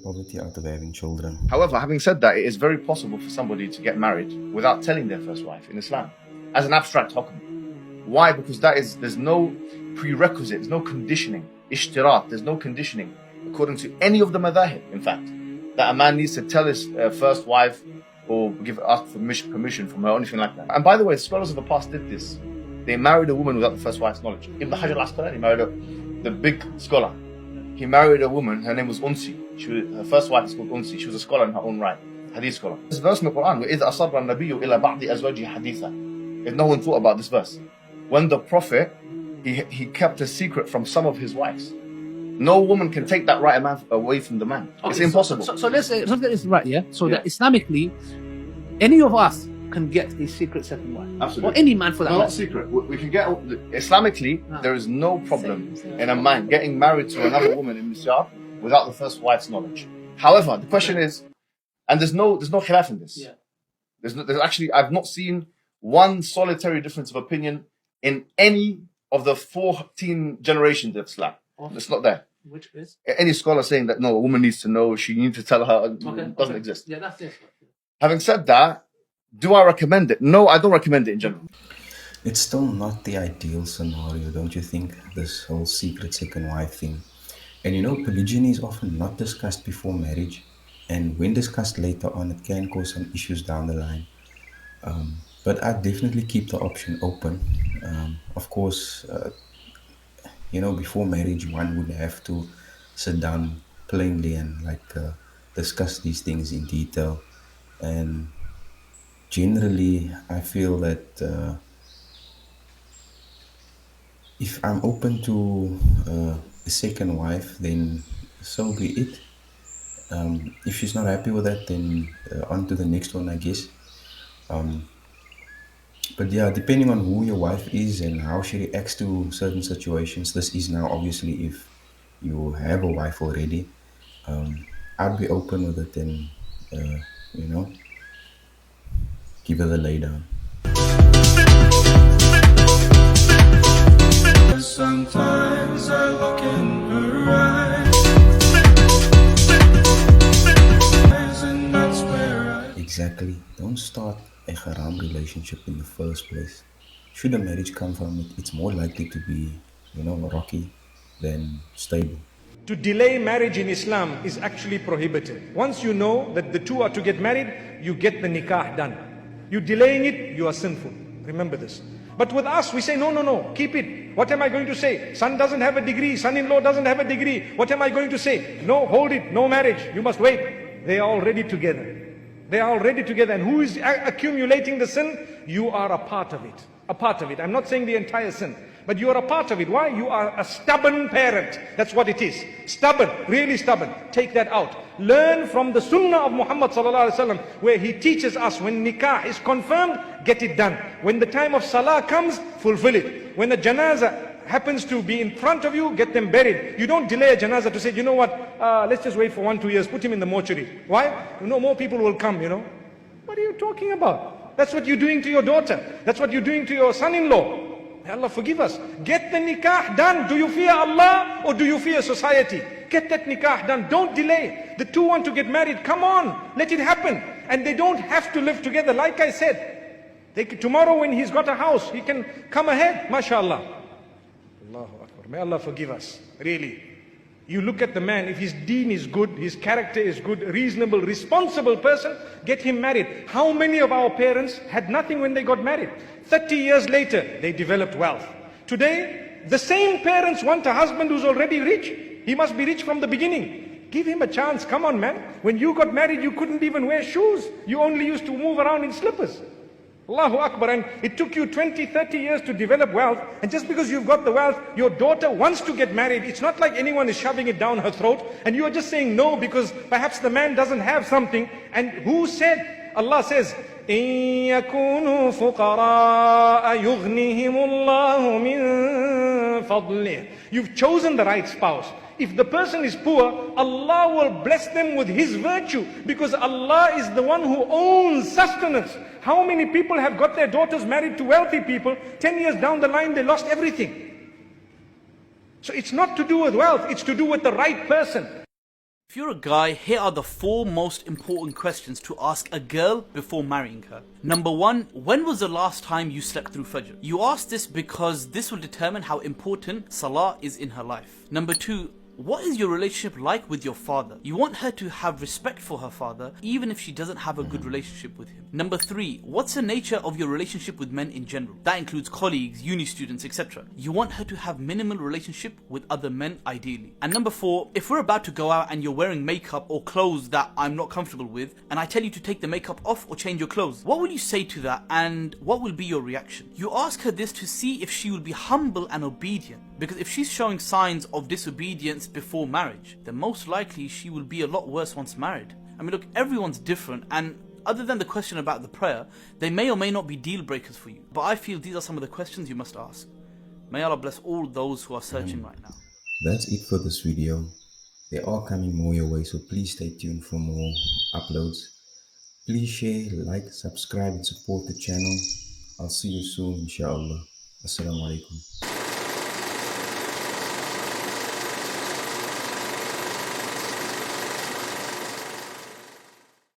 take poverty out of having children. However, having said that, it is very possible for somebody to get married without telling their first wife in Islam, as an abstract hukm. Why? Because there's no prerequisite, there's no conditioning, ishtirat, there's no conditioning, according to any of the madhahib, in fact, that a man needs to tell his first wife or ask for permission from her or anything like that. And by the way, scholars of the past did this. They married a woman without the first wife's knowledge. Ibn Hajar al-Asqalani married the big scholar. He married a woman, her name was Unsi. Her first wife is called Unsi. She was a scholar in her own right, hadith scholar. This verse in the Quran, وَإِذْ أَصَرَّ النَّبِيُّ إِلَى بَعْضِ أَزْوَاجِهِ حَدِيثًا. If no one thought about this verse. When the Prophet, he kept a secret from some of his wives. No woman can take that right away from the man. Okay, it's impossible. So let's get this right, yeah? So that Islamically, any of us can get a secret second wife. Absolutely. Or any man for that matter. Not secret. We can get, Islamically, there is no problem in a man getting married to another woman in Misyar without the first wife's knowledge. However, the question is, and there's no khilaf in this. Yeah. There's actually, I've not seen one solitary difference of opinion in any of the 14 generations of Islam. It's not there. Which is? Any scholar saying that no, a woman needs to know, she needs to tell her, doesn't exist. Yeah, that's it. Having said that, do I recommend it? No, I don't recommend it in general. It's still not the ideal scenario, don't you think? This whole secret second wife thing. And you know, polygyny is often not discussed before marriage. And when discussed later on, it can cause some issues down the line. But I definitely keep the option open. Of course, before marriage, one would have to sit down plainly and discuss these things in detail. And generally, I feel that if I'm open to a second wife, then so be it. If she's not happy with that, then on to the next one, I guess. But yeah, depending on who your wife is and how she reacts to certain situations, this is now obviously if you have a wife already, I'd be open with it and, give her the lay down. Sometimes I look in her eyes, and that's where Exactly. Don't start a haram relationship in the first place. Should a marriage come from it, it's more likely to be, rocky than stable. To delay marriage in Islam is actually prohibited. Once you know that the two are to get married, you get the nikah done. You delaying it, you are sinful. Remember this. But with us, we say, no, keep it. What am I going to say? Son doesn't have a degree, son-in-law doesn't have a degree. What am I going to say? No, hold it, no marriage. You must wait. They are already together. They are already together. And who is accumulating the sin? You are a part of it. A part of it. I'm not saying the entire sin, but you are a part of it. Why? You are a stubborn parent. That's what it is. Stubborn, really stubborn. Take that out. Learn from the sunnah of Muhammad sallallahu alaihi wasallam, where he teaches us when nikah is confirmed, get it done. When the time of salah comes, fulfill it. When the janazah happens to be in front of you, get them buried. You don't delay a janazah to say, you know what, let's just wait for 1-2 years, put him in the mortuary. Why? More people will come, What are you talking about? That's what you're doing to your daughter. That's what you're doing to your son-in-law. May Allah forgive us. Get the nikah done. Do you fear Allah or do you fear society? Get that nikah done. Don't delay. The two want to get married. Come on, let it happen. And they don't have to live together. Like I said, tomorrow when he's got a house, he can come ahead. MashaAllah. Allahu Akbar. May Allah forgive us. Really. You look at the man, if his deen is good, his character is good, reasonable, responsible person, get him married. How many of our parents had nothing when they got married? 30 years later, they developed wealth. Today, the same parents want a husband who's already rich. He must be rich from the beginning. Give him a chance. Come on, man. When you got married, you couldn't even wear shoes. You only used to move around in slippers. Allahu Akbar. And it took you 20, 30 years to develop wealth. And just because you've got the wealth, your daughter wants to get married. It's not like anyone is shoving it down her throat. And you are just saying no because perhaps the man doesn't have something. And who said? Allah says, إِن يَكُونُوا فُقَرَاءَ يُغْنِهِمُ اللَّهُ مِن فَضْلِهِ. You've chosen the right spouse. If the person is poor, Allah will bless them with His virtue, because Allah is the one who owns sustenance. How many people have got their daughters married to wealthy people? 10 years down the line, they lost everything. So it's not to do with wealth, it's to do with the right person. If you're a guy, here are the 4 most important questions to ask a girl before marrying her. Number 1, when was the last time you slept through Fajr? You ask this because this will determine how important Salah is in her life. Number 2, what is your relationship like with your father? You want her to have respect for her father, even if she doesn't have a good relationship with him. Number 3, what's the nature of your relationship with men in general? That includes colleagues, uni students, etc. You want her to have minimal relationship with other men ideally. And number 4, if we're about to go out and you're wearing makeup or clothes that I'm not comfortable with, and I tell you to take the makeup off or change your clothes, what will you say to that and what will be your reaction? You ask her this to see if she will be humble and obedient. Because if she's showing signs of disobedience before marriage, then most likely she will be a lot worse once married. I mean, look, everyone's different, and other than the question about the prayer, they may or may not be deal breakers for you. But I feel these are some of the questions you must ask. May Allah bless all those who are searching right now. That's it for this video. There are coming more your way, so please stay tuned for more uploads. Please share, like, subscribe and support the channel. I'll see you soon, inshallah. Assalamu alaikum.